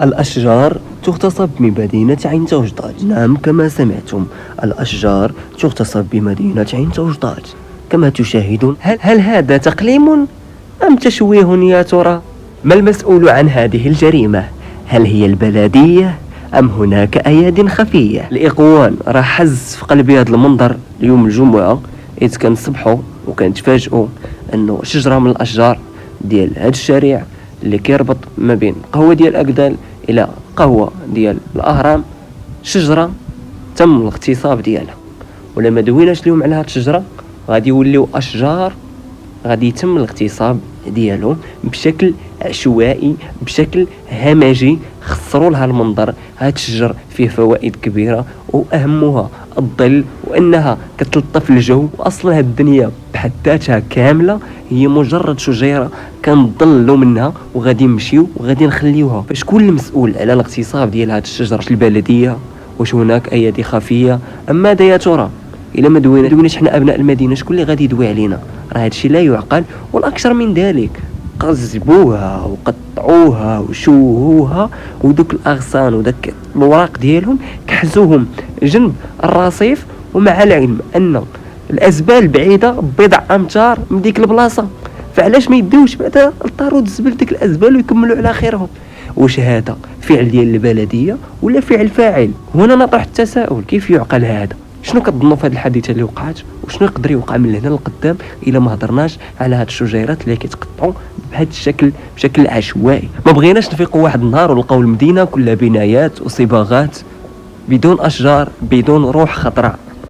الأشجار تغتصب بمدينة عين توجداد. نعم كما سمعتم، الأشجار تغتصب بمدينة عين توجداد كما تشاهدون. هل هذا تقليم أم تشويه يا ترى؟ ما المسؤول عن هذه الجريمة؟ هل هي البلدية أم هناك أياد خفية؟ الإخوان راه حز في قلبي هذا المنظر اليوم الجمعة، إذ كنصبحوا وكنتفاجئوا أنه شجرة من الأشجار ديال هذا الشارع اللي كيربط ما بين قهوة ديال أكدال إلى قهوة ديال الأهرام، شجرة تم الاغتصاب ديالها. ولا ما دويناش اليوم على هذه الشجرة غادي يوليو أشجار غادي يتم الاغتصاب ديالهم بشكل عشوائي، بشكل همجي. خسروا لها المنظر. هاد الشجر فيه فوائد كبيرة واهمها الظل، وانها كتلطف الجو. واصلا هاد الدنيا بحد ذاتها كامله هي مجرد شجيره كنضلوا منها وغادي نمشيو وغادي نخليوها. فشكون المسؤول على الاغتصاب ديال هاد الشجر؟ واش البلديه؟ واش هناك ايادي خفيه ام ماذا يا ترى؟ الا ما دويناش حنا ابناء المدينه شكون اللي غادي يدوي علينا؟ راه هادشي لا يعقل. والاكثر من ذلك قزبوها وقطعوها وشوهوها، ودوك الاغصان وداك الوراق ديالهم كحزوهم جنب الرصيف، ومع العلم ان الازبال بعيده بضع امتار من ديك البلاصه. فعلاش ما يديوش بعدا الطارود الزبل ديك الازبال ويكملوا على خيرهم؟ واش هذا فعل ديال البلديه ولا فعل فاعل؟ هنا نطرح التساؤل، كيف يعقل هذا؟ شنو كتظنوا في هذه الحادثه اللي وقعت؟ وشنو يقدر يوقع من هنا لقدام الا ما هضرناش على هاد الشجيرات اللي كيتقطعوا بهذا الشكل بشكل عشوائي؟ ما بغيناش نفيقوا واحد النهار ونلقاو المدينه كلها بنايات وصباغات بدون اشجار، بدون روح خضراء.